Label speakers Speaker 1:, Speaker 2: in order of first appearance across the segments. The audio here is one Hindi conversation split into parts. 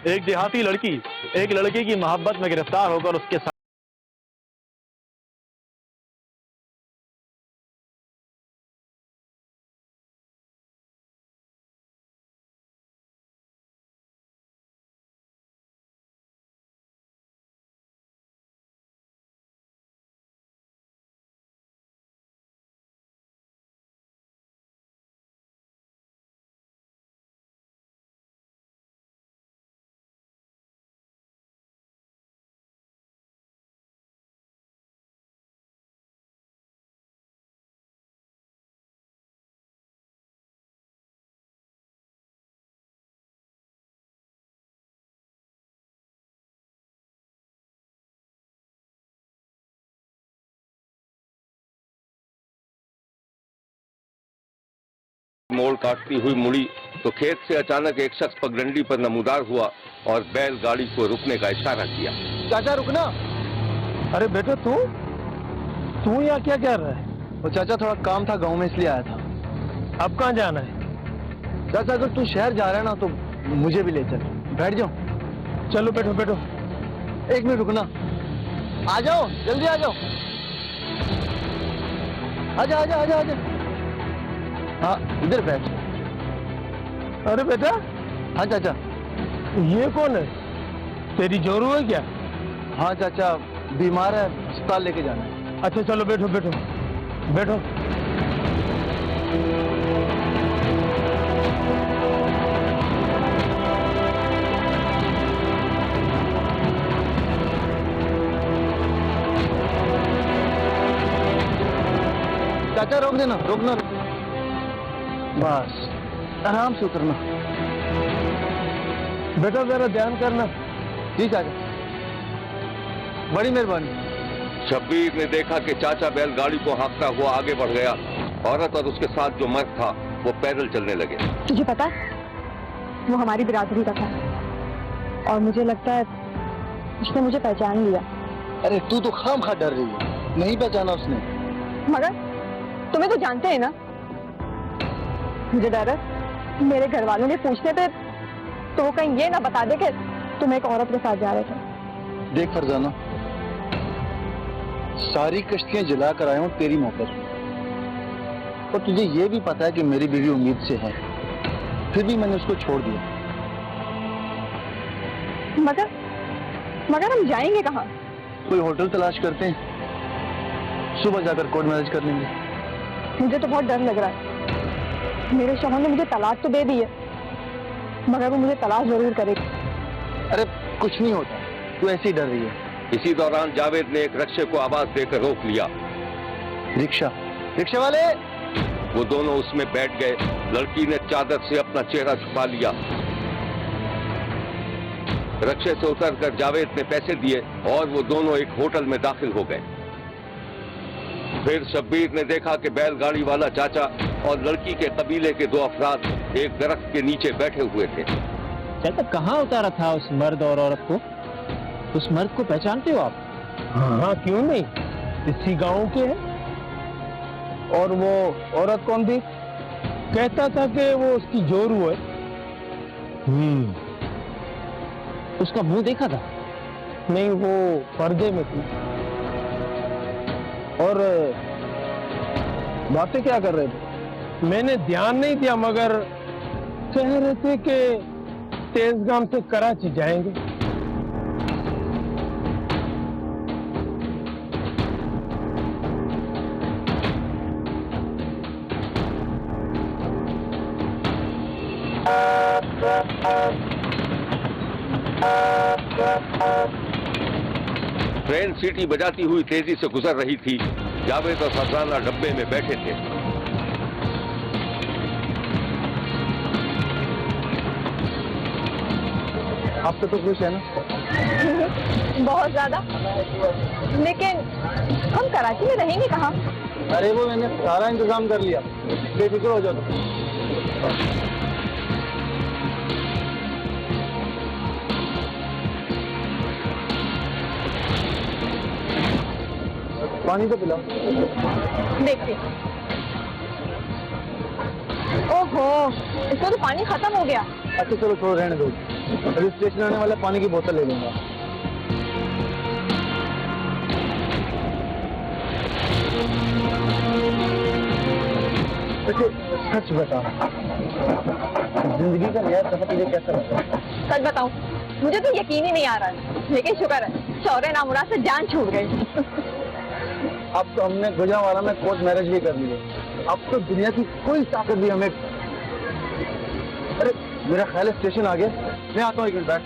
Speaker 1: एक देहाती लड़की एक लड़के की मोहब्बत में गिरफ्तार होकर उसके साथ
Speaker 2: मोड़ काटती हुई मुड़ी तो खेत से अचानक एक शख्स पगडंडी पर नमूदार हुआ और बैलगाड़ी को रुकने का इशारा किया।
Speaker 3: चाचा रुकना।
Speaker 1: अरे बेटा तू यहाँ क्या कर रहा है?
Speaker 3: वो चाचा थोड़ा काम था गांव में इसलिए आया था।
Speaker 1: अब कहाँ जाना है?
Speaker 3: चाचा अगर तू शहर जा रहा है ना तो मुझे भी ले चल। बैठ जाओ।
Speaker 1: चलो बैठो बैठो।
Speaker 3: एक मिनट रुकना। आ जाओ जल्दी आ जाओ। आजा आजा आजा आजा। हाँ इधर बैठ।
Speaker 1: अरे बेटा।
Speaker 3: हाँ चाचा।
Speaker 1: ये कौन है? तेरी जोरू है क्या?
Speaker 3: हाँ चाचा बीमार है, अस्पताल लेके जाना है।
Speaker 1: अच्छा चलो बैठो बैठो बैठो।
Speaker 3: चाचा रोक देना, रोकना। बस आराम से उतरना।
Speaker 1: बेटा जरा ध्यान करना।
Speaker 3: जी चाचा, बड़ी मेहरबानी।
Speaker 2: शब्बीर ने देखा कि चाचा बैलगाड़ी को हाँकता हुआ आगे बढ़ गया। औरत और उसके साथ जो मर्द था वो पैदल चलने लगे।
Speaker 4: तुझे पता वो हमारी बिरादरी का था और मुझे लगता है उसने मुझे पहचान लिया।
Speaker 3: अरे तू तो खामखा डर रही है, नहीं पहचाना उसने।
Speaker 4: मगर तुम्हें तो जानते हैं ना। मुझे डर है मेरे घर वालों ने पूछने पे तो वो कहीं ये ना बता दे कि तुम एक औरत के साथ जा रहे थे।
Speaker 3: देख फरजाना, सारी कश्तियां जला कर आया हूं तेरी मोहब्बत में, और तुझे ये भी पता है कि मेरी बीवी उम्मीद से है, फिर भी मैंने उसको छोड़ दिया।
Speaker 4: मगर हम जाएंगे कहाँ?
Speaker 3: कोई होटल तलाश करते हैं, सुबह जाकर कोर्ट मैरिज कर लेंगे।
Speaker 4: मुझे तो बहुत डर लग रहा है। मेरे शौहर ने मुझे तलाक तो दे दी है, मगर वो मुझे तलाक जरूर करेगी।
Speaker 3: अरे कुछ नहीं होता, तू ऐसे ही डर रही है।
Speaker 2: इसी दौरान जावेद ने एक रिक्शे को आवाज देकर रोक लिया।
Speaker 3: रिक्शा, रिक्शे वाले।
Speaker 2: वो दोनों उसमें बैठ गए। लड़की ने चादर से अपना चेहरा छुपा लिया। रिक्शे से उतरकर जावेद ने पैसे दिए और वो दोनों एक होटल में दाखिल हो गए। फिर शब्बीर ने देखा कि बैलगाड़ी वाला चाचा और लड़की के कबीले के दो अफराद एक दरख्त के नीचे बैठे हुए थे।
Speaker 5: चाचा कहाँ उतारा था उस मर्द और औरत को? उस मर्द को पहचानते हो आप?
Speaker 1: हाँ क्यों नहीं, इसी गांव के हैं। और वो औरत कौन थी? कहता था कि वो उसकी जोरू है।
Speaker 5: उसका मुंह देखा था?
Speaker 1: नहीं, वो पर्दे में थी। और बातें क्या कर रहे थे? मैंने ध्यान नहीं दिया, मगर कह रहे थे कि तेजगाम से कराची जाएंगे।
Speaker 2: ट्रेन सीटी बजाती हुई तेजी से गुजर रही थी। जावेद और फरजाना डब्बे में बैठे थे।
Speaker 3: आप तो खुश है ना?
Speaker 4: बहुत ज्यादा। लेकिन हम कराची में रहेंगे कहाँ?
Speaker 3: अरे वो मैंने सारा इंतजाम कर लिया, बेफिक्र हो जाओ। पानी तो पिलाओ।
Speaker 4: देखते। ओहो, इसका तो पानी खत्म हो गया।
Speaker 3: अच्छा चलो छोड़ो, रहने दो। अभी स्टेशन आने वाला पानी की बोतल ले लूंगा। अच्छा सच बता, जिंदगी का नया सफर तुझे कैसा लगा?
Speaker 4: सच बताऊं, मुझे तो यकीन ही नहीं आ रहा है, लेकिन शुक्र है शौर्य नामुराद से जान छूट गई।
Speaker 3: अब तो हमने गुजरांवाला में कोर्ट मैरिज भी कर ली है। अब तो दुनिया की कोई ताकत भी हमें। अरे मेरा ख्याल है स्टेशन आ गया, मैं आता हूँ, एक मिनट बैठ।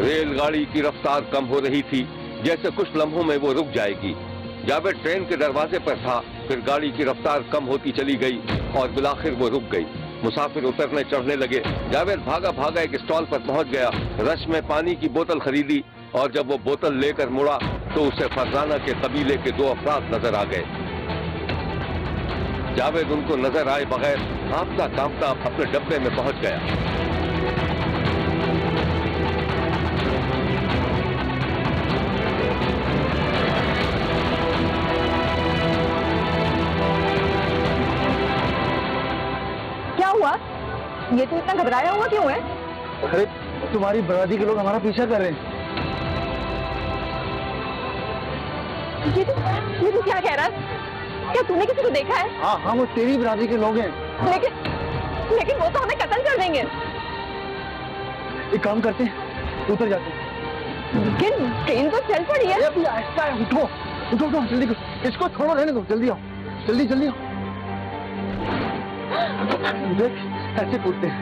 Speaker 2: रेलगाड़ी की रफ्तार कम हो रही थी, जैसे कुछ लम्हों में वो रुक जाएगी। जावेद ट्रेन के दरवाजे पर था, फिर गाड़ी की रफ्तार कम होती चली गई और बिलाखिर वो रुक गई। मुसाफिर उतरने चढ़ने लगे। जावेद भागा भागा एक स्टॉल पर पहुंच गया, रश में पानी की बोतल खरीदी और जब वो बोतल लेकर मुड़ा तो उसे फरजाना के कबीले के 2 अफराद नजर आ गए। जावेद उनको नजर आए बगैर कांपता कांपता अपने डब्बे में पहुंच गया।
Speaker 4: क्या हुआ? ये तो इतना घबराया हुआ क्यों है?
Speaker 3: अरे तुम्हारी बरादरी के लोग हमारा पीछा कर रहे हैं।
Speaker 4: ये तू क्या कह रहा है? क्या तूने किसी को देखा है?
Speaker 3: हाँ हाँ, वो तेरी बरादरी के लोग हैं।
Speaker 4: लेकिन वो तो हमें कत्ल कर देंगे।
Speaker 3: एक काम करते हैं, उतर जाते हैं।
Speaker 4: लेकिन ट्रेन तो चल पड़ी है।
Speaker 3: अभी आहिस्ता है, उठो उठो उठो, जल्दी करो। इसको छोड़ो, रहने दो, जल्दी आओ, जल्दी जल्दी आओ। देख ऐसे कूदते हैं।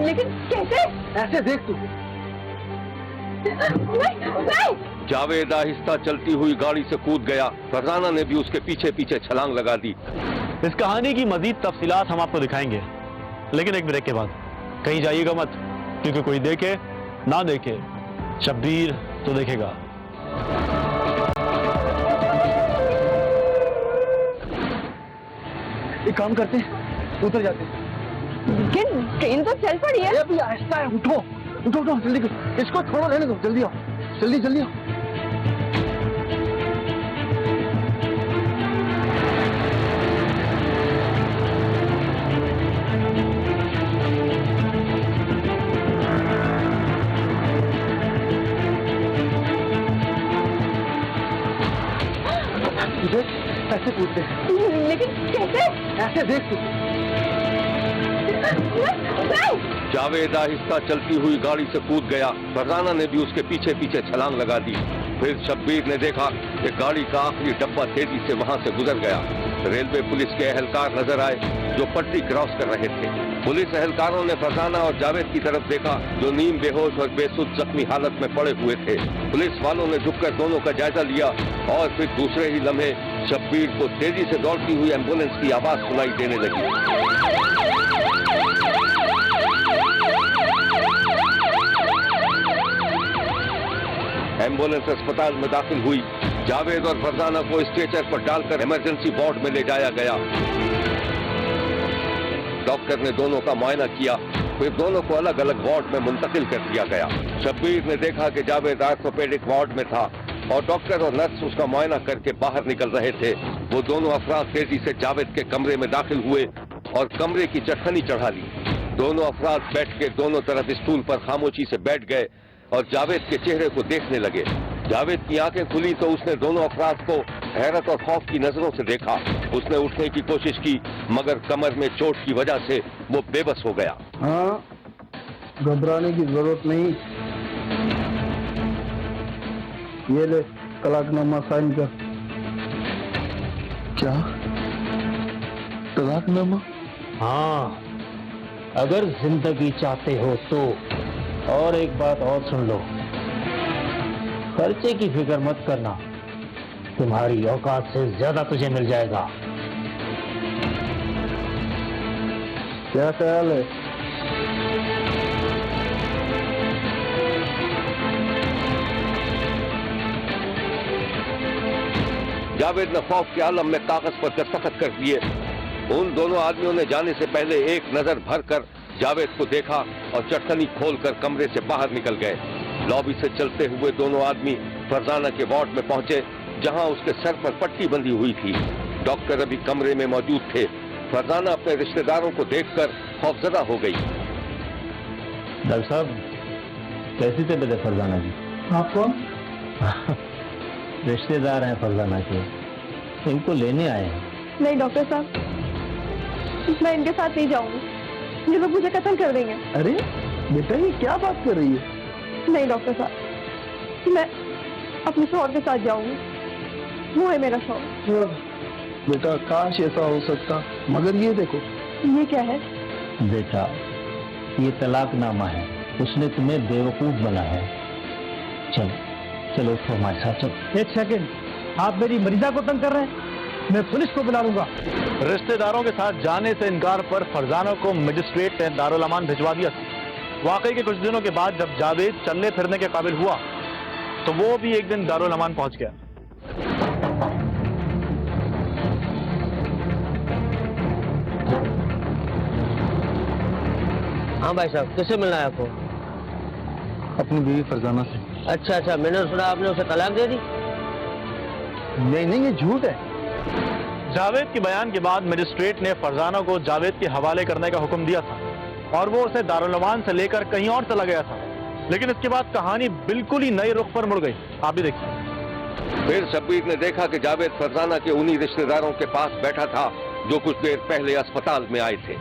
Speaker 4: लेकिन कैसे?
Speaker 3: ऐसे देख तू।
Speaker 4: नहीं।
Speaker 2: जावेद आहिस्ता चलती हुई गाड़ी से कूद गया। फरजाना ने भी उसके पीछे पीछे छलांग लगा दी।
Speaker 6: इस कहानी की मजीद तफसीलात हम आपको दिखाएंगे, लेकिन एक ब्रेक के बाद। कहीं जाइएगा मत, क्योंकि कोई देखे ना देखे, शब्बीर तो देखेगा।
Speaker 3: एक काम करते हैं, उतर जाते हैं।
Speaker 4: लेकिन ट्रेन तो चल पड़ी है।
Speaker 3: अभी आहिस्ता है, उठो उठो उठो, जल्दी करो। इसको छोड़ो, रहने दो, जल्दी आओ, जल्दी जल्दी आओ। देख ऐसे कूदते हैं।
Speaker 4: लेकिन कैसे?
Speaker 3: ऐसे देख तू।
Speaker 4: नहीं।
Speaker 2: जावेद आहिस्ता चलती हुई गाड़ी से कूद गया। फरजाना ने भी उसके पीछे पीछे छलांग लगा दी। फिर शब्बीर ने देखा कि गाड़ी का आखिरी डब्बा तेजी से वहां से गुजर गया। रेलवे पुलिस के एहलकार नजर आए जो पटरी क्रॉस कर रहे थे। पुलिस एहलकारों ने फरजाना और जावेद की तरफ देखा जो नीम बेहोश और बेसुध जख्मी हालत में पड़े हुए थे। पुलिस वालों ने झुककर दोनों का जायजा लिया और फिर दूसरे ही लम्हे शब्बीर को तेजी से दौड़ती हुई एम्बुलेंस की आवाज सुनाई देने लगी। एम्बुलेंस अस्पताल में दाखिल हुई। जावेद और फरजाना को स्ट्रेचर पर डालकर इमरजेंसी वार्ड में ले जाया गया। डॉक्टर ने दोनों का मुआयना किया, फिर दोनों को अलग अलग वार्ड में मुंतकिल कर दिया गया। शब्बीर ने देखा कि जावेद आर्थोपेडिक वार्ड में था और डॉक्टर और नर्स उसका मुआयना करके बाहर निकल रहे थे। वो दोनों अफराद तेजी से जावेद के कमरे में दाखिल हुए और कमरे की चटखनी चढ़ा ली। दोनों अफराद बैठ के दोनों तरफ स्टूल पर खामोशी से बैठ गए और जावेद के चेहरे को देखने लगे। जावेद की आंखें खुली तो उसने दोनों अफराद को हैरत और खौफ की नजरों से देखा। उसने उठने की कोशिश की मगर कमर में चोट की वजह से वो बेबस हो गया।
Speaker 3: हाँ, घबराने की जरूरत नहीं। ये ले तलाकनामा साइन कर। क्या तलाकनामा?
Speaker 5: हाँ, अगर जिंदगी चाहते हो तो। और एक बात और सुन लो, खर्चे की फिक्र मत करना, तुम्हारी औकात से ज्यादा तुझे मिल जाएगा।
Speaker 3: क्या ख्याल है?
Speaker 2: जावेद ने खौफ के आलम में कागज पर दस्तखत कर दिए। उन दोनों आदमियों ने जाने से पहले एक नजर भरकर जावेद को देखा और चटखनी खोलकर कमरे से बाहर निकल गए। लॉबी से चलते हुए दोनों आदमी फरजाना के वार्ड में पहुंचे जहां उसके सर पर पट्टी बंधी हुई थी। डॉक्टर अभी कमरे में मौजूद थे। फरजाना अपने रिश्तेदारों को देखकर खौफजदा हो गई।
Speaker 5: डॉक्टर साहब, कैसी तबीयत है फरजाना की?
Speaker 3: आप कौन?
Speaker 5: रिश्तेदार हैं फरजाना के, इनको लेने आए हैं।
Speaker 4: नहीं डॉक्टर साहब, मैं इनके साथ नहीं जाऊंगी, ये लोग मुझे कत्ल कर देंगे।
Speaker 3: अरे बेटा, ये क्या बात कर रही है?
Speaker 4: नहीं डॉक्टर साहब, मैं अपने शौहर के साथ जाऊंगी, वो है मेरा शौहर।
Speaker 3: बेटा काश ऐसा हो सकता, मगर ये देखो।
Speaker 4: ये क्या है?
Speaker 5: बेटा, ये तलाकनामा है, उसने तुम्हें बेवकूफ बनाया है। चलो चलो उठो हमारे साथ चलो।
Speaker 3: एक सेकंड, आप मेरी मरीजा को तंग कर रहे हैं? मैं पुलिस को बुला लूंगा।
Speaker 6: रिश्तेदारों के साथ जाने से इनकार पर फरजाना को मजिस्ट्रेट ने दारुल अमान भिजवा दिया था। वाकई के कुछ दिनों के बाद जब जावेद चलने फिरने के काबिल हुआ तो वो भी एक दिन दारुल अमान पहुंच गया।
Speaker 7: हाँ भाई साहब, किससे मिलना है आपको?
Speaker 3: अपनी बीवी फरजाना से।
Speaker 7: अच्छा अच्छा, मैंने सुना आपने उसे तलाक दे दी।
Speaker 3: नहीं नहीं, ये झूठ है।
Speaker 6: जावेद के बयान के बाद मजिस्ट्रेट ने फरजाना को जावेद के हवाले करने का हुक्म दिया था और वो उसे दारुल अमान से लेकर कहीं और चला गया था। लेकिन इसके बाद कहानी बिल्कुल ही नए रुख पर मुड़ गई। आप भी देखिए।
Speaker 2: फिर शब्बीर ने देखा कि जावेद फरजाना के उन्हीं रिश्तेदारों के पास बैठा था जो कुछ देर पहले अस्पताल में आए थे।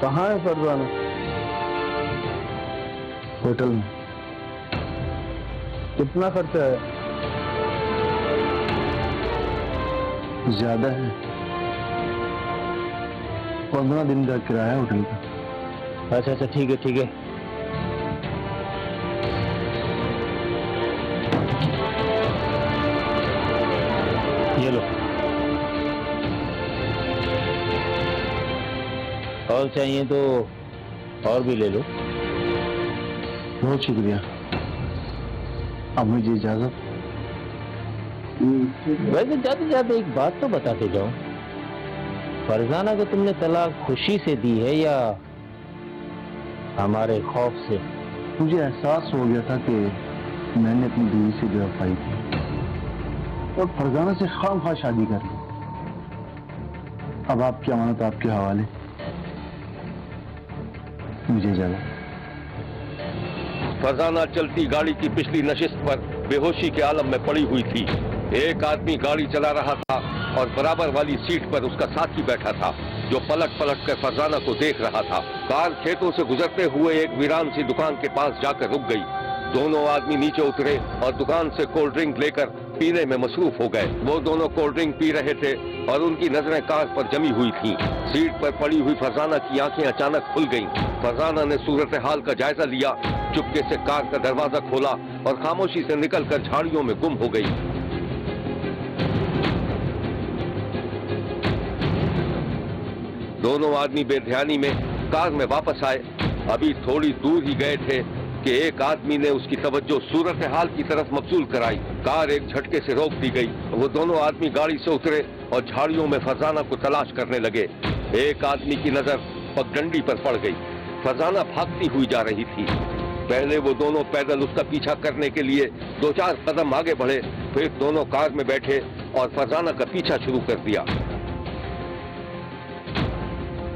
Speaker 3: कहाँ है फरजाना? होटल में। कितना खर्चा है? ज्यादा है। 15 दिन का किराया है होटल का।
Speaker 5: अच्छा अच्छा, ठीक है ठीक है। ये लो, और चाहिए तो और भी ले लो।
Speaker 3: बहुत शुक्रिया। अब मुझे इजाजत।
Speaker 5: वैसे जाते जाते एक बात तो बताते जाओ, फरजाना को तुमने तलाक खुशी से दी है या हमारे खौफ से?
Speaker 3: मुझे एहसास हो गया था कि मैंने अपनी बीवी से बेवफाई की और फरजाना से खामखा शादी कर ली। अब आपकी अमानत आपके हवाले। मुझे इजाजत।
Speaker 2: फरजाना चलती गाड़ी की पिछली नशिस्त पर बेहोशी के आलम में पड़ी हुई थी। एक आदमी गाड़ी चला रहा था और बराबर वाली सीट पर उसका साथी बैठा था जो पलट पलट कर फरजाना को देख रहा था। कार खेतों से गुजरते हुए एक वीरान सी दुकान के पास जाकर रुक गई। दोनों आदमी नीचे उतरे और दुकान से कोल्ड ड्रिंक लेकर पीने में मसरूफ हो गए। वो दोनों कोल्ड ड्रिंक पी रहे थे और उनकी नजरें कार पर जमी हुई थीं। सीट पर पड़ी हुई फरजाना की आंखें अचानक खुल गईं। फरजाना ने सूरत हाल का जायजा लिया, चुपके से कार का दरवाजा खोला और खामोशी से निकलकर झाड़ियों में गुम हो गई। दोनों आदमी बेध्यानी में कार में वापस आए। अभी थोड़ी दूर ही गए थे कि एक आदमी ने उसकी तवज्जो सूरत हाल की तरफ मबसूल कराई। कार एक झटके से रोक दी गई। वो दोनों आदमी गाड़ी से उतरे और झाड़ियों में फरजाना को तलाश करने लगे। एक आदमी की नजर पगडंडी पर पड़ गई। फरजाना भागती हुई जा रही थी। पहले वो दोनों पैदल उसका पीछा करने के लिए 2-4 कदम आगे बढ़े, फिर दोनों कार में बैठे और फरजाना का पीछा शुरू कर दिया।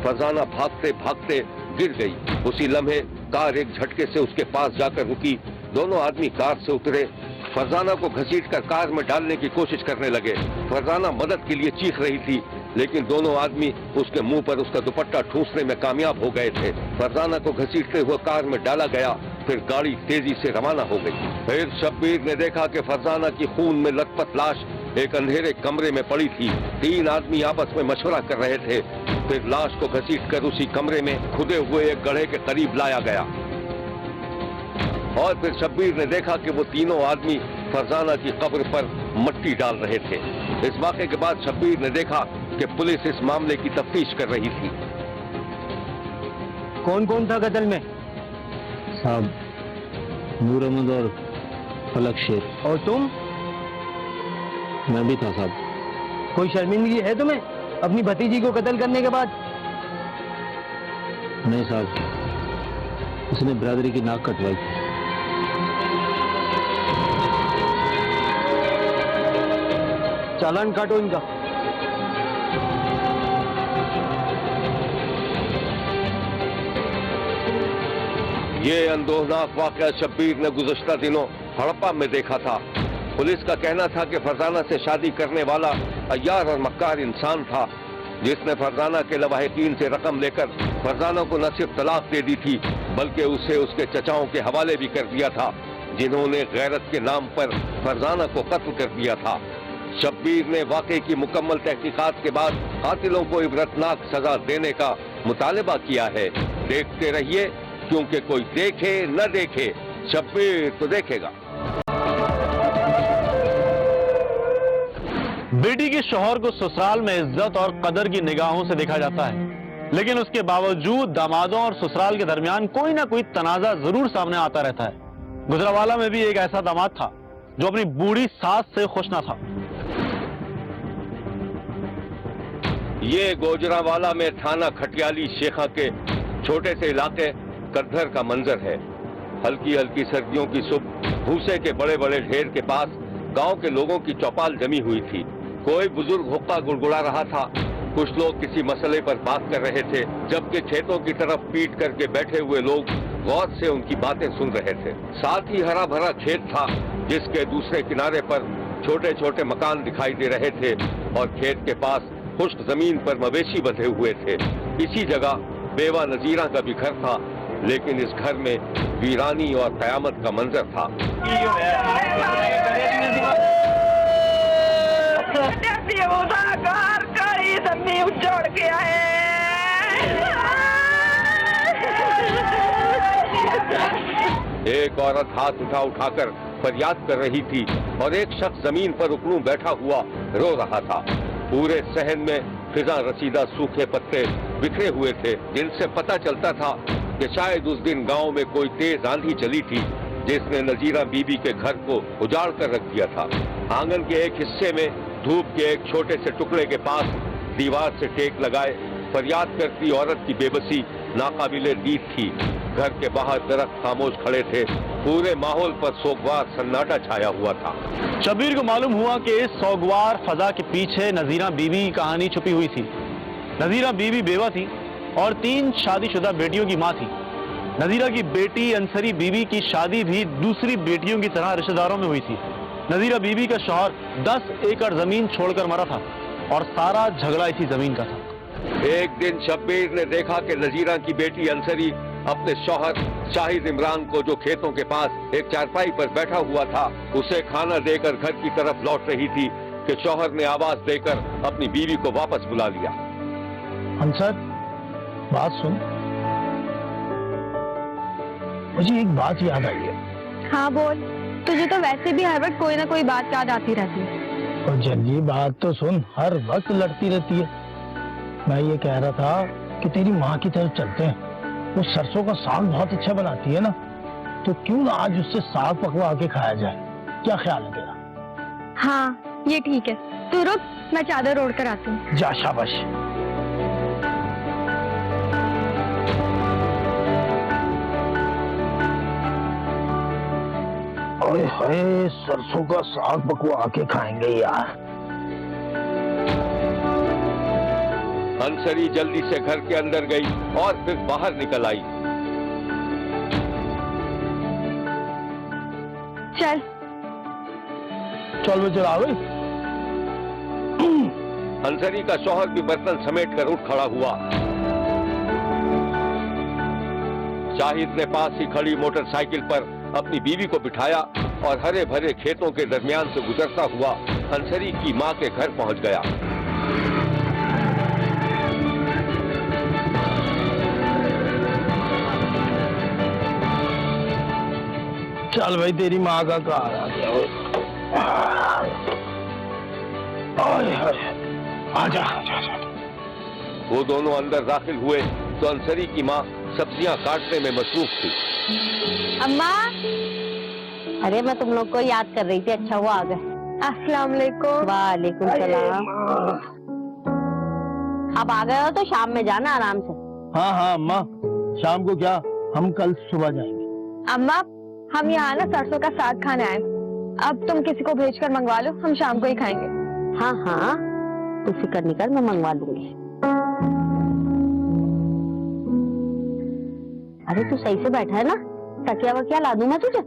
Speaker 2: फरजाना भागते भागते गिर गई। उसी लम्हे कार एक झटके से उसके पास जाकर रुकी। दोनों आदमी कार से उतरे, फरजाना को घसीटकर कार में डालने की कोशिश करने लगे। फरजाना मदद के लिए चीख रही थी, लेकिन दोनों आदमी उसके मुंह पर उसका दुपट्टा ठूंसने में कामयाब हो गए थे। फरजाना को घसीटते हुए कार में डाला गया, फिर गाड़ी तेजी से रवाना हो गई। फिर शब्बीर ने देखा कि फरजाना की खून में लथपथ लाश एक अंधेरे कमरे में पड़ी थी। 3 आदमी आपस में मशवरा कर रहे थे। फिर लाश को घसीटकर उसी कमरे में खुदे हुए एक गड्ढे के करीब लाया गया और फिर शब्बीर ने देखा कि वो तीनों आदमी फरजाना की कब्र पर मट्टी डाल रहे थे। इस वाक़े के बाद शब्बीर ने देखा कि पुलिस इस मामले की तफ्तीश कर रही थी।
Speaker 7: कौन कौन था कत्ल में?
Speaker 5: साहब, नूर अहमद और फलक शेख।
Speaker 7: और तुम?
Speaker 5: मैं भी था साहब।
Speaker 7: कोई शर्मिंदगी है तुम्हें अपनी भतीजी को कत्ल करने के बाद?
Speaker 5: नहीं साहब, उसने बिरादरी की नाक कटवाई थी।
Speaker 7: चालान काटो इनका।
Speaker 2: ये अंदोहनाक वाकया शब्बीर ने गुज़श्ता दिनों हड़प्पा में देखा था। पुलिस का कहना था कि फरजाना से शादी करने वाला अय्यार और मक्कार इंसान था, जिसने फरजाना के लवाहिकीन से रकम लेकर फरजाना को न सिर्फ तलाक दे दी थी, बल्कि उसे उसके चचाओं के हवाले भी कर दिया था, जिन्होंने गैरत के नाम पर फरजाना को कत्ल कर दिया था। शब्बीर ने वाकये की मुकम्मल तहकीकात के बाद कातिलों को इबरतनाक सजा देने का मुतालबा किया है। देखते रहिए, क्योंकि कोई देखे न देखे, शब्बीर तो देखेगा।
Speaker 6: बेटी के शौहर को ससुराल में इज्जत और कदर की निगाहों से देखा जाता है, लेकिन उसके बावजूद दामादों और ससुराल के दरमियान कोई ना कोई तनाजा जरूर सामने आता रहता है। गुजरावाला में भी एक ऐसा दामाद था जो अपनी बूढ़ी सास से खुश न था।
Speaker 2: ये गोजरावाला में थाना खटियाली शेखा के छोटे से इलाके कद्धर का मंजर है। हल्की हल्की सर्दियों की सुबह भूसे के बड़े बड़े ढेर के पास गांव के लोगों की चौपाल जमी हुई थी। कोई बुजुर्ग हुक्का गुड़गुड़ा रहा था, कुछ लोग किसी मसले पर बात कर रहे थे, जबकि खेतों की तरफ पीट करके बैठे हुए लोग गौर से उनकी बातें सुन रहे थे। साथ ही हरा भरा खेत था, जिसके दूसरे किनारे पर छोटे छोटे मकान दिखाई दे रहे थे और खेत के पास खुश्क जमीन पर मवेशी बंधे हुए थे। इसी जगह बेवा नजीरा का भी घर था, लेकिन इस घर में वीरानी और कयामत का मंजर था।
Speaker 8: उजड़ गया है।
Speaker 2: एक औरत हाथ उठाकर फरियाद कर रही थी और एक शख्स जमीन पर उकड़ू बैठा हुआ रो रहा था। पूरे सहन में फिजा रसीदा सूखे पत्ते बिखरे हुए थे, जिनसे पता चलता था कि शायद उस दिन गांव में कोई तेज आंधी चली थी, जिसने नजीरा बीबी के घर को उजाड़ कर रख दिया था। आंगन के एक हिस्से में धूप के एक छोटे से टुकड़े के पास दीवार से टेक लगाए फरियाद करती औरत की बेबसी नाकाबिले दीद थी। घर के बाहर दरख्त खामोश खड़े थे। पूरे माहौल पर सोगवार सन्नाटा छाया हुआ था।
Speaker 6: शब्बीर को मालूम हुआ कि इस सोगवार फजा के पीछे नजीरा बीबी की कहानी छुपी हुई थी। नजीरा बीबी बेवा थी और 3 शादीशुदा बेटियों की मां थी। नजीरा की बेटी अंसरी बीबी की शादी भी दूसरी बेटियों की तरह रिश्तेदारों में हुई थी। नजीरा बीबी का शौहर 10 एकड़ जमीन छोड़कर मरा था और सारा झगड़ा इसी जमीन का था।
Speaker 2: एक दिन शब्बीर ने देखा कि नजीरा की बेटी अंसरी अपने शौहर शाहिद इमरान को, जो खेतों के पास एक चारपाई पर बैठा हुआ था, उसे खाना देकर घर की तरफ लौट रही थी कि शौहर ने आवाज देकर अपनी बीवी को वापस बुला लिया।
Speaker 5: अंसर, बात सुन, मुझे एक बात याद आई है।
Speaker 4: हाँ बोल। तुझे तो वैसे भी हर वक्त कोई ना कोई बात याद आती रहती है।
Speaker 5: और जल्दी बात तो सुन, हर वक्त लड़ती रहती है। मैं ये कह रहा था कि तेरी माँ की तरफ चलते हैं। वो सरसों का साग बहुत अच्छा बनाती है ना, तो क्यों ना आज उससे साग पकवा के खाया जाए? क्या ख्याल है तेरा?
Speaker 4: हाँ ये ठीक है, तू रुक, मैं चादर ओढ़ कर आती हूँ।
Speaker 5: जा, शाबाश। ओए होए, सरसों का साग पकवा के खाएंगे यार।
Speaker 2: अंसरी जल्दी से घर के अंदर गई और फिर बाहर निकल आई।
Speaker 4: चल
Speaker 5: चल वो चला गई।
Speaker 2: अंसरी का शौहर भी बर्तन समेट कर उठ खड़ा हुआ। शाहिद ने पास ही खड़ी मोटरसाइकिल पर अपनी बीवी को बिठाया और हरे भरे खेतों के दरमियान से गुजरता हुआ अंसरी की मां के घर पहुंच गया।
Speaker 5: चल भाई, तेरी माँ का कार आ गया। आजा।
Speaker 2: वो दोनों अंदर दाखिल हुए तो अंसरी की माँ सब्जियां काटने में मसरूफ थी।
Speaker 9: अम्मा, अरे मैं तुम लोग को याद कर रही थी, अच्छा हुआ आ गए।
Speaker 4: अस्सलाम वालेकुम।
Speaker 9: वालेकुम सलाम। अब आ गए हो तो शाम में जाना आराम से।
Speaker 5: हाँ हाँ अम्मा, शाम को क्या, हम कल सुबह जाएंगे।
Speaker 4: अम्मा, हम यहाँ ना सरसों का साग खाने आए। अब तुम किसी को भेजकर मंगवा लो, हम शाम को ही खाएंगे।
Speaker 9: हाँ हाँ, तू फिक्र नहीं कर, मैं मंगवा लूंगी। अरे तू सही से बैठा है ना? तकिया वकिया ला दूं मैं तुझे?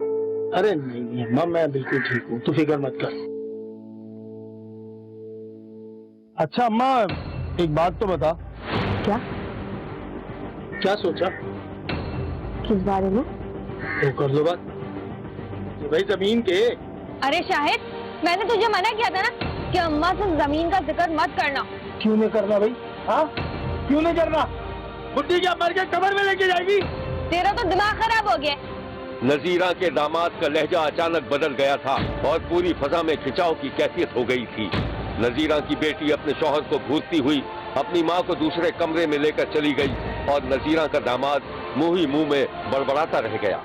Speaker 5: अरे नहीं अम्मा, मैं बिल्कुल ठीक हूँ, तू फिक्र मत कर। अच्छा अम्मा, एक बात तो बता।
Speaker 9: क्या?
Speaker 5: क्या सोचा?
Speaker 9: किस बारे में?
Speaker 5: तो कर लो बात। तो भाई जमीन के।
Speaker 4: अरे शाहिद, मैंने तुझे मना किया था ना कि अम्मा से जमीन का जिक्र मत करना।
Speaker 5: क्यों नहीं करना भाई? हाँ, क्यों नहीं करना? बुढ़ी क्या मर के कब्र में लेके जाएगी?
Speaker 4: तेरा तो दिमाग खराब हो गया।
Speaker 2: नजीरा के दामाद का लहजा अचानक बदल गया था और पूरी फजा में खिंचाव की कैफियत हो गई थी। नजीरा की बेटी अपने शौहर को घूरती हुई अपनी माँ को दूसरे कमरे में लेकर चली गई और नजीरा का दामाद मुंह ही मुंह में बड़बड़ाता रह गया।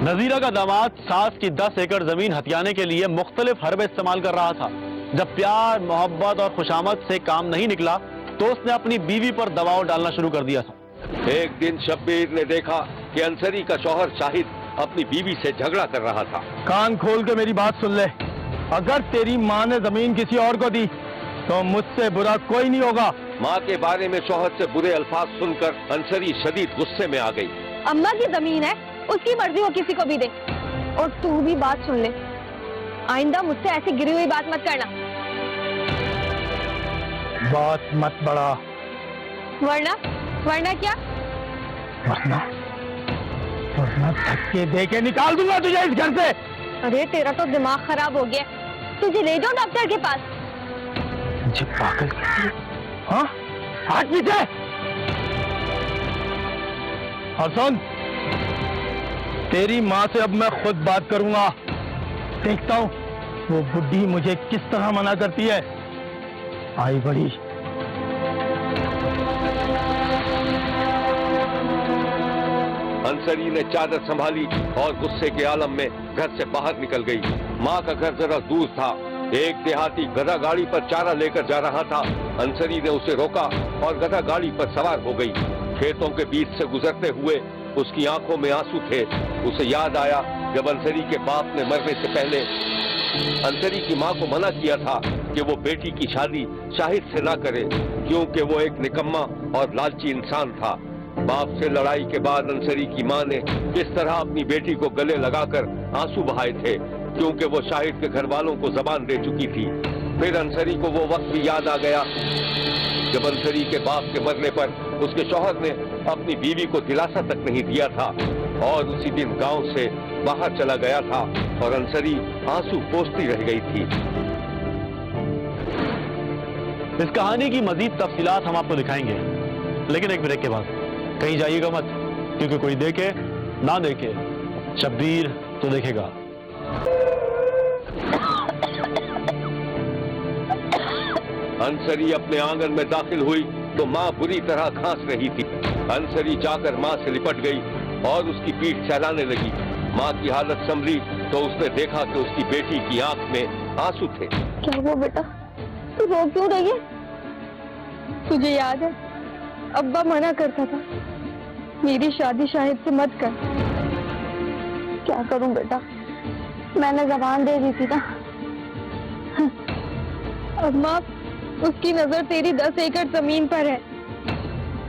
Speaker 6: नजीरा का दामाद सास की 10 एकड़ जमीन हथियाने के लिए मुख्तलिफ हरबे इस्तेमाल कर रहा था। जब प्यार, मोहब्बत और खुशामद से काम नहीं निकला तो उसने अपनी बीवी पर दबाव डालना शुरू कर दिया था।
Speaker 2: एक दिन शब्बीर ने देखा कि अंसरी का शौहर शाहिद अपनी बीवी से झगड़ा कर रहा था।
Speaker 5: कान खोल के मेरी बात सुन ले। अगर तेरी माँ ने जमीन किसी और को दी तो मुझसे बुरा कोई नहीं होगा।
Speaker 2: माँ के बारे में शौहर से बुरे अल्फाज सुनकर अंसरी शदीद गुस्से में आ गई।
Speaker 4: अम्मा की जमीन है, उसकी मर्जी वो किसी को भी दे। और तू भी बात सुन ले, आइंदा मुझसे ऐसी गिरी हुई बात मत करना।
Speaker 5: बात मत बढ़ा।
Speaker 4: वरना वरना क्या?
Speaker 5: वरना धक्के दे के निकाल दूंगा तुझे इस घर से।
Speaker 4: अरे तेरा तो दिमाग खराब हो गया, तुझे ले जाओ डॉक्टर के पास।
Speaker 5: मुझे पागल करती है? हाँ, हाथ पीछे। और सुन, तेरी माँ से अब मैं खुद बात करूंगा। देखता हूँ वो बुढ़ी मुझे किस तरह मना करती है। आई बड़ी।
Speaker 2: अंसरी ने चादर संभाली और गुस्से के आलम में घर से बाहर निकल गई। माँ का घर जरा दूर था। एक देहाती गधा गाड़ी पर चारा लेकर जा रहा था। अंसरी ने उसे रोका और गधा गाड़ी पर सवार हो गई। खेतों के बीच से गुजरते हुए उसकी आंखों में आंसू थे। उसे याद आया जब अंसरी के बाप ने मरने से पहले अंसरी की माँ को मना किया था कि वो बेटी की शादी शाहिद से ना करे, क्योंकि वो एक निकम्मा और लालची इंसान था। बाप से लड़ाई के बाद अंसरी की माँ ने किस तरह अपनी बेटी को गले लगाकर आंसू बहाए थे, क्योंकि वो शाहिद के घर वालों को जबान दे चुकी थी। फिर अंसरी को वो वक्त भी याद आ गया जब अंसरी के बाप के मरने पर उसके शौहर ने अपनी बीवी को दिलासा तक नहीं दिया था और उसी दिन गांव से बाहर चला गया था और अंसरी आंसू पोंछती रह गई थी।
Speaker 6: इस कहानी की मजीद तफसीलात हम आपको दिखाएंगे, लेकिन एक ब्रेक के बाद। कहीं जाइएगा मत, क्योंकि कोई देखे ना देखे, शब्बीर तो देखेगा।
Speaker 2: अंसरी अपने आंगन में दाखिल हुई तो माँ बुरी तरह खांस रही थी। अंसरी जाकर माँ से लिपट गई और उसकी पीठ सहलाने लगी। माँ की हालत संभली तो उसने देखा कि उसकी बेटी की आंख में आंसू थे।
Speaker 4: क्या हुआ बेटा, तू रो क्यों रही है? तुझे याद है अब्बा मना करता था मेरी शादी शाहिद से मत कर। क्या करूं बेटा, मैंने जबान दे दी थी ना। अम्मा, उसकी नजर तेरी 10 एकड़ जमीन पर है।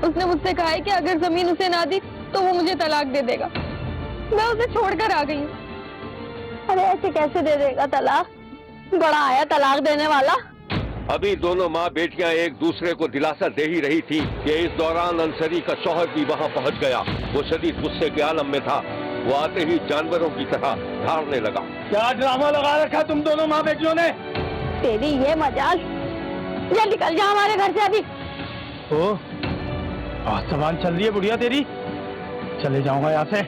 Speaker 4: उसने मुझसे कहा है कि अगर जमीन उसे ना दी तो वो मुझे तलाक दे देगा। मैं उसे छोड़कर आ गई।
Speaker 9: अरे ऐसे कैसे दे देगा तलाक? बड़ा आया तलाक देने वाला।
Speaker 2: अभी दोनों माँ बेटियां एक दूसरे को दिलासा दे ही रही थी कि इस दौरान अंसरी का शौहर भी वहाँ पहुँच गया। वो शदीद गुस्से के आलम में था। वो आते ही जानवरों की तरह धाड़ने लगा।
Speaker 5: क्या ड्रामा लगा रखा तुम दोनों माँ बेटियों ने?
Speaker 9: तेरी ये मजाल, ये निकल जा हमारे घर से अभी।
Speaker 5: ओ, बहुत जबान चल रही है बुढ़िया तेरी। चले जाऊंगा यहाँ से,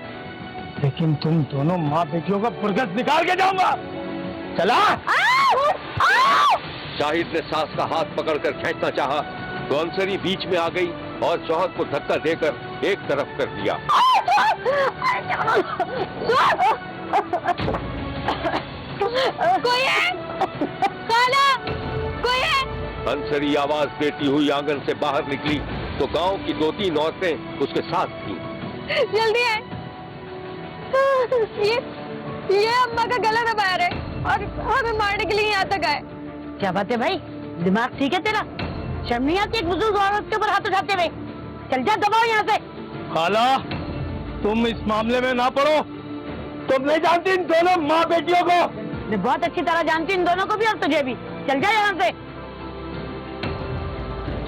Speaker 5: लेकिन तुम दोनों माँ बेटियों का पुरगस निकाल के जाऊंगा। चला।
Speaker 2: शाहिद ने सास का हाथ पकड़कर खींचना चाहा तो अंसरी बीच में आ गई और शौहर को धक्का देकर एक तरफ कर दिया।
Speaker 4: कोई है? खाला, कोई है?
Speaker 2: अंसरी आवाज देती हुई आंगन से बाहर निकली तो गांव की 2-3 औरतें उसके साथ थीं।
Speaker 4: जल्दी है, ये अम्मा का गला दबा रहे और हमें मारने के लिए यहाँ तक आए।
Speaker 9: क्या बात है भाई, दिमाग ठीक है तेरा? शर्म नहीं आती एक बुजुर्ग औरत के ऊपर हाथ उठाते हुए? चल जा, दबाओ यहाँ से।
Speaker 5: खाला, तुम इस मामले में ना पड़ो। तुम नहीं जानती इन दोनों माँ बेटियों को?
Speaker 9: मैं बहुत अच्छी तरह जानती हूँ इन दोनों को भी और तुझे भी। चल जा यहाँ से।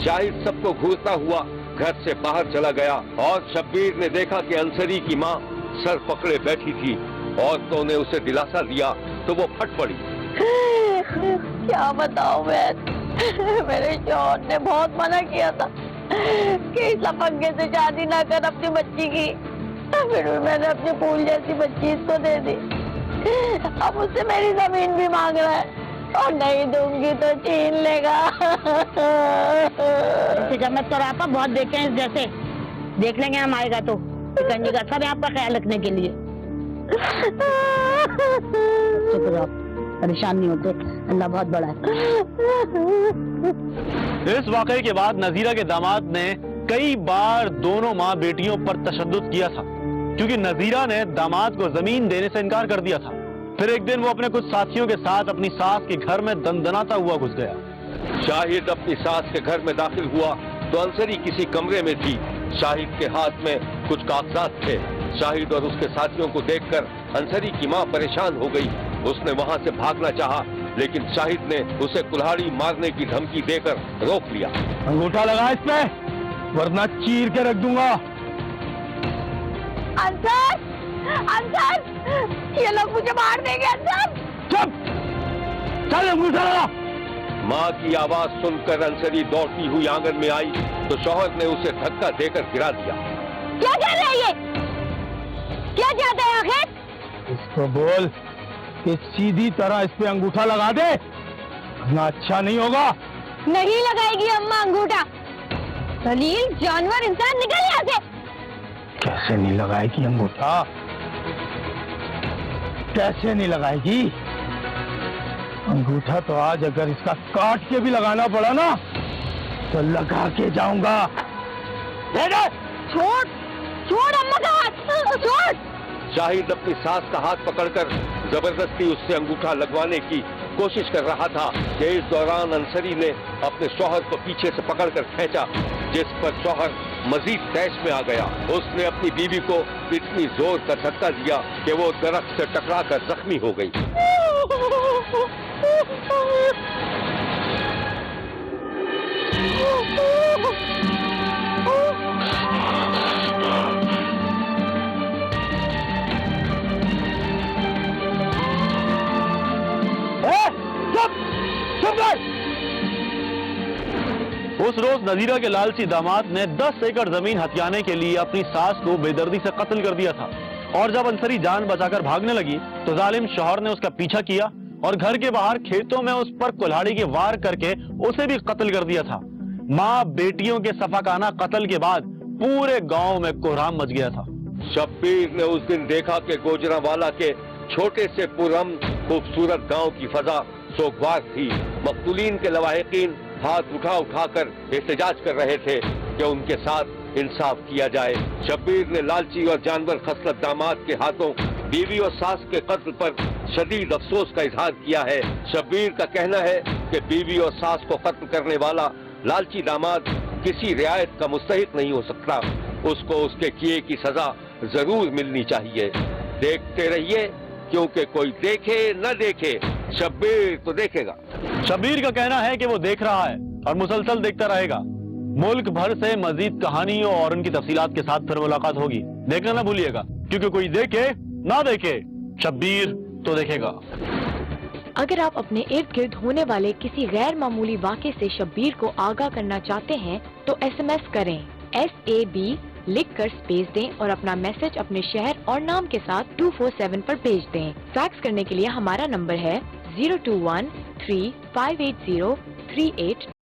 Speaker 2: शाहिद सबको घूरता हुआ घर से बाहर चला गया और शब्बीर ने देखा कि अंसरी की माँ सर पकड़े बैठी थी। औरतों ने उसे दिलासा दिया तो वो फट पड़ी।
Speaker 9: क्या बताऊं मैं, मेरे शौहर ने बहुत मना किया था कि इस लफंगे से शादी ना कर अपनी बच्ची की, फिर भी मैंने अपनी फूल जैसी बच्ची इसको दे दी। अब उससे मेरी जमीन भी मांग रहा है और नहीं दूंगी तो छीन लेगा। जब मैं तो आपा बहुत देखे हैं, जैसे देख लेंगे हम आएगा तो शिकंजी का सब आपका ख्याल रखने के लिए। शुक्र आप परेशान नहीं होते, अल्लाह बहुत बड़ा है।
Speaker 6: इस वाकये के बाद नजीरा के दामाद ने कई बार दोनों माँ बेटियों पर तशद्दुद किया था, क्योंकि नजीरा ने दामाद को जमीन देने से इनकार कर दिया था। फिर एक दिन वो अपने कुछ साथियों के साथ अपनी सास के घर में दंदनाता हुआ घुस गया।
Speaker 2: शाहिद अपनी सास के घर में दाखिल हुआ तो अंसरी किसी कमरे में थी। शाहिद के हाथ में कुछ कागजात थे। शाहिद और उसके साथियों को देखकर अंसरी की मां परेशान हो गई। उसने वहां से भागना चाहा, लेकिन शाहिद ने उसे कुल्हाड़ी मारने की धमकी देकर रोक लिया।
Speaker 5: अंगूठा लगा इसमें, वरना चीर के रख दूंगा।
Speaker 4: अंसर, अंसर, ये लोग मुझे मार देंगे। अंसर,
Speaker 5: चुप, चल अंगूठा लगा।
Speaker 2: माँ की आवाज सुनकर अंसरी दौड़ती हुई आंगन में आई तो शौहर ने उसे धक्का देकर गिरा दिया।
Speaker 4: क्या कर रहा है ये? क्या चाहता है आखिर?
Speaker 5: इसको बोल कि सीधी तरह इस पे अंगूठा लगा दे, वरना अच्छा नहीं होगा।
Speaker 4: नहीं लगाएगी अम्मा अंगूठा। दलील जानवर इंसान, निकल यहाँ से।
Speaker 5: कैसे नहीं लगाएगी अंगूठा? कैसे नहीं लगाएगी अंगूठा? तो आज अगर इसका काट के भी लगाना पड़ा ना तो लगा के जाऊंगा।
Speaker 4: छोड़, छोड़ अम्मा का हाथ, छोड़।
Speaker 2: शाहिद अपनी सास का हाथ पकड़कर जबरदस्ती उससे अंगूठा लगवाने की कोशिश कर रहा था कि इस दौरान अंसरी ने अपने शौहर को पीछे से पकड़कर खींचा, जिस पर शौहर मजीद तैश में आ गया। उसने अपनी बीवी को इतनी जोर का धक्का दिया कि वो दरख्त से टकराकर जख्मी हो गई।
Speaker 6: उस रोज नजीरा के लालची दामाद ने 10 एकड़ जमीन हथियाने के लिए अपनी सास को बेदर्दी से कत्ल कर दिया था। और जब अंसरी जान बचाकर भागने लगी तो जालिम शौहर ने उसका पीछा किया और घर के बाहर खेतों में उस पर कुल्हाड़ी के वार करके उसे भी कत्ल कर दिया था। माँ बेटियों के सफाकाना कत्ल के बाद पूरे गांव में कोहराम मच गया था।
Speaker 2: शब्बीर ने उस दिन देखा कि गोजरावाला के छोटे से पुरम खूबसूरत गांव की फजा सोगवार थी। मकतूलीन के लवाहिकीन हाथ उठा उठाकर एहतजाज कर रहे थे कि उनके साथ इंसाफ किया जाए। शब्बीर ने लालची और जानवर खसलत दामाद के हाथों बीवी और सास के कत्ल पर शदीद अफसोस का इजहार किया है। शब्बीर का कहना है कि बीवी और सास को कत्ल करने वाला लालची दामाद किसी रियायत का मुस्तहिक नहीं हो सकता। उसको उसके किए की सजा जरूर मिलनी चाहिए। देखते रहिए, क्योंकि कोई देखे न देखे शब्बीर तो देखेगा।
Speaker 6: शब्बीर का कहना है कि वो देख रहा है और मुसलसल देखता रहेगा। मुल्क भर से मजीद कहानियों और उनकी तफसीलात के साथ फिर मुलाकात होगी। देखना ना भूलिएगा, क्योंकि कोई देखे ना देखे शब्बीर तो देखेगा।
Speaker 10: अगर आप अपने इर्द गिर्द होने वाले किसी गैर मामूली वाक़े से शब्बीर को आगाह करना चाहते हैं तो SMS करें SAB लिखकर स्पेस दें और अपना मैसेज अपने शहर और नाम के साथ 247 पर भेज दें। फैक्स करने के लिए हमारा नंबर है 021358038